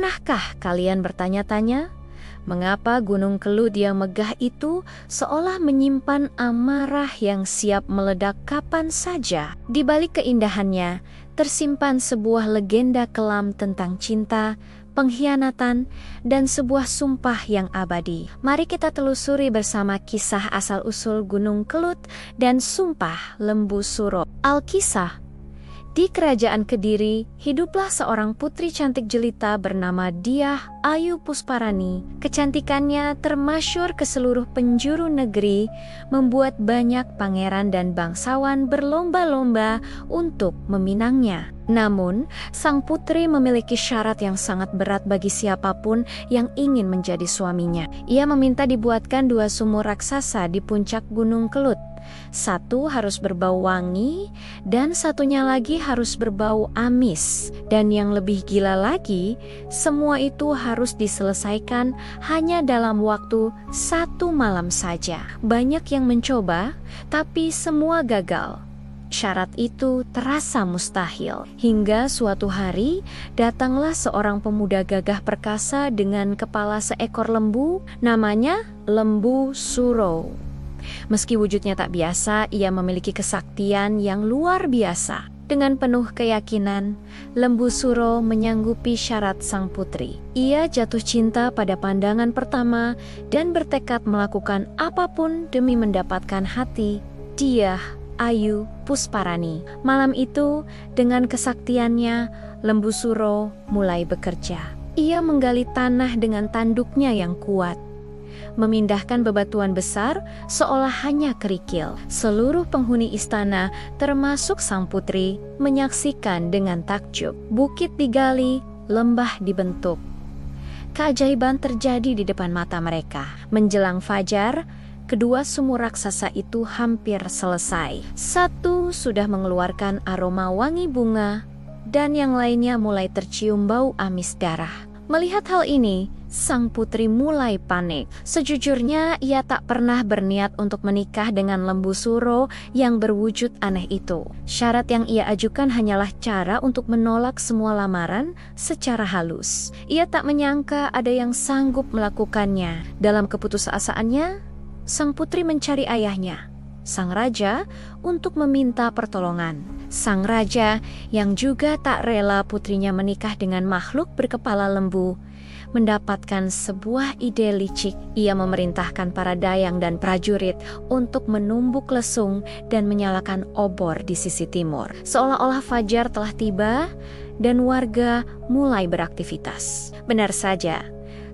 Pernahkah kalian bertanya-tanya, mengapa Gunung Kelut yang megah itu seolah menyimpan amarah yang siap meledak kapan saja? Di balik keindahannya, tersimpan sebuah legenda kelam tentang cinta, pengkhianatan, dan sebuah sumpah yang abadi. Mari kita telusuri bersama kisah asal-usul Gunung Kelut dan sumpah Lembu Suro. Alkisah. Di kerajaan Kediri, hiduplah seorang putri cantik jelita bernama Diah Ayu Pusparani. Kecantikannya termasyhur ke seluruh penjuru negeri, membuat banyak pangeran dan bangsawan berlomba-lomba untuk meminangnya. Namun, sang putri memiliki syarat yang sangat berat bagi siapapun yang ingin menjadi suaminya. Ia meminta dibuatkan 2 sumur raksasa di puncak Gunung Kelut. Satu harus berbau wangi dan satunya lagi harus berbau amis. Dan yang lebih gila lagi, semua itu harus diselesaikan hanya dalam waktu 1 malam saja. Banyak yang mencoba, tapi semua gagal. Syarat itu terasa mustahil. Hingga suatu hari, datanglah seorang pemuda gagah perkasa dengan kepala seekor lembu, namanya Lembu Suro. Meski wujudnya tak biasa, ia memiliki kesaktian yang luar biasa. Dengan penuh keyakinan, Lembu Suro menyanggupi syarat sang putri. Ia jatuh cinta pada pandangan pertama dan bertekad melakukan apapun demi mendapatkan hati Diah Ayu Pusparani. Malam itu, dengan kesaktiannya, Lembu Suro mulai bekerja. Ia menggali tanah dengan tanduknya yang kuat, memindahkan bebatuan besar seolah hanya kerikil. Seluruh penghuni istana, termasuk sang putri, menyaksikan dengan takjub. Bukit digali, lembah dibentuk. Keajaiban terjadi di depan mata mereka. Menjelang fajar, kedua sumur raksasa itu hampir selesai. Satu sudah mengeluarkan aroma wangi bunga, dan yang lainnya mulai tercium bau amis darah. Melihat hal ini, sang putri mulai panik. Sejujurnya, ia tak pernah berniat untuk menikah dengan Lembu Suro yang berwujud aneh itu. Syarat yang ia ajukan hanyalah cara untuk menolak semua lamaran secara halus. Ia tak menyangka ada yang sanggup melakukannya. Dalam keputusasaannya, sang putri mencari ayahnya, sang raja, untuk meminta pertolongan. Sang raja, yang juga tak rela putrinya menikah dengan makhluk berkepala lembu, mendapatkan sebuah ide licik. Ia memerintahkan para dayang dan prajurit untuk menumbuk lesung dan menyalakan obor di sisi timur. Seolah-olah fajar telah tiba dan warga mulai beraktivitas. Benar saja,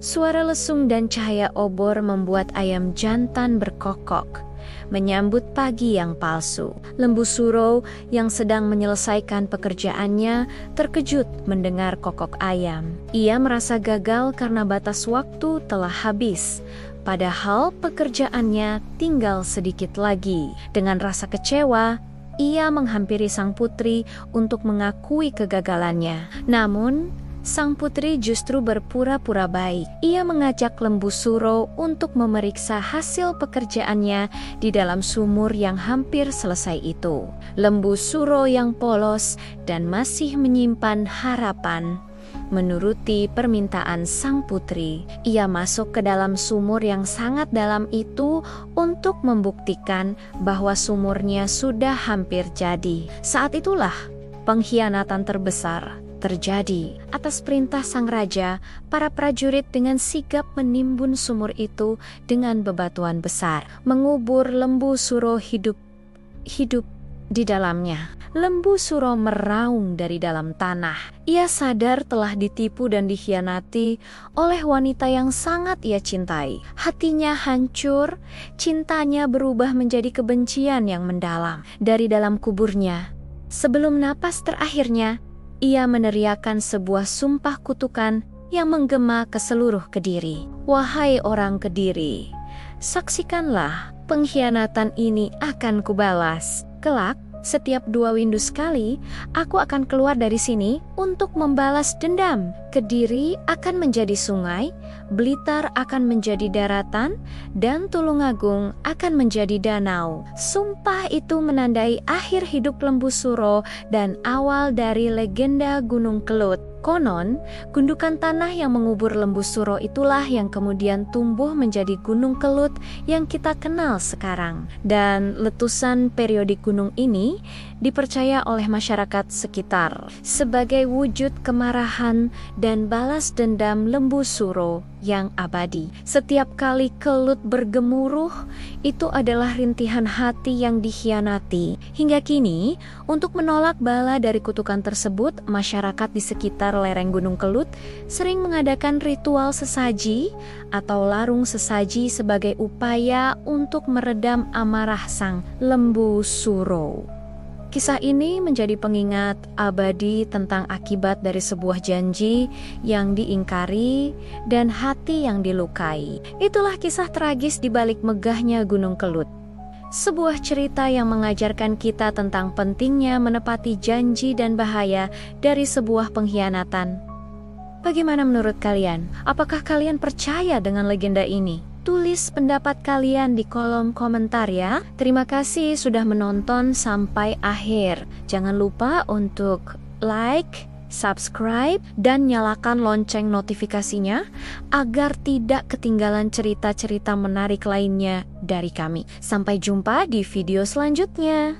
suara lesung dan cahaya obor membuat ayam jantan berkokok, menyambut pagi yang palsu. Lembu Suro yang sedang menyelesaikan pekerjaannya terkejut mendengar kokok ayam. Ia merasa gagal karena batas waktu telah habis, padahal pekerjaannya tinggal sedikit lagi. Dengan rasa kecewa, ia menghampiri sang putri untuk mengakui kegagalannya. Namun, sang putri justru berpura-pura baik. Ia mengajak Lembu Suro untuk memeriksa hasil pekerjaannya di dalam sumur yang hampir selesai itu. Lembu Suro yang polos dan masih menyimpan harapan menuruti permintaan sang putri. Ia masuk ke dalam sumur yang sangat dalam itu untuk membuktikan bahwa sumurnya sudah hampir jadi. Saat itulah pengkhianatan terbesar terjadi. Atas perintah sang raja, para prajurit dengan sigap menimbun sumur itu dengan bebatuan besar, mengubur Lembu Suro hidup di dalamnya. Lembu Suro meraung dari dalam tanah. Ia sadar telah ditipu dan dikhianati oleh wanita yang sangat ia cintai. Hatinya hancur, cintanya berubah menjadi kebencian yang mendalam. Dari dalam kuburnya, sebelum napas terakhirnya, ia meneriakkan sebuah sumpah kutukan yang menggema ke seluruh Kediri. Wahai orang Kediri, saksikanlah, pengkhianatan ini akan kubalas. Kelak, setiap 2 windu sekali, aku akan keluar dari sini untuk membalas dendam. Kediri akan menjadi sungai, Blitar akan menjadi daratan, dan Tulungagung akan menjadi danau. Sumpah itu menandai akhir hidup Lembu Suro dan awal dari legenda Gunung Kelut. Konon, gundukan tanah yang mengubur Lembu Suro itulah yang kemudian tumbuh menjadi Gunung Kelut yang kita kenal sekarang. Dan letusan periodik gunung ini dipercaya oleh masyarakat sekitar sebagai wujud kemarahan dan balas dendam Lembu Suro yang abadi. Setiap kali Kelut bergemuruh, itu adalah rintihan hati yang dikhianati. Hingga kini, untuk menolak bala dari kutukan tersebut, masyarakat di sekitar lereng Gunung Kelut sering mengadakan ritual sesaji atau larung sesaji sebagai upaya untuk meredam amarah sang Lembu Suro. Kisah ini menjadi pengingat abadi tentang akibat dari sebuah janji yang diingkari dan hati yang dilukai. Itulah kisah tragis di balik megahnya Gunung Kelut. Sebuah cerita yang mengajarkan kita tentang pentingnya menepati janji dan bahaya dari sebuah pengkhianatan. Bagaimana menurut kalian? Apakah kalian percaya dengan legenda ini? Tulis pendapat kalian di kolom komentar ya. Terima kasih sudah menonton sampai akhir. Jangan lupa untuk like, subscribe, dan nyalakan lonceng notifikasinya agar tidak ketinggalan cerita-cerita menarik lainnya dari kami. Sampai jumpa di video selanjutnya.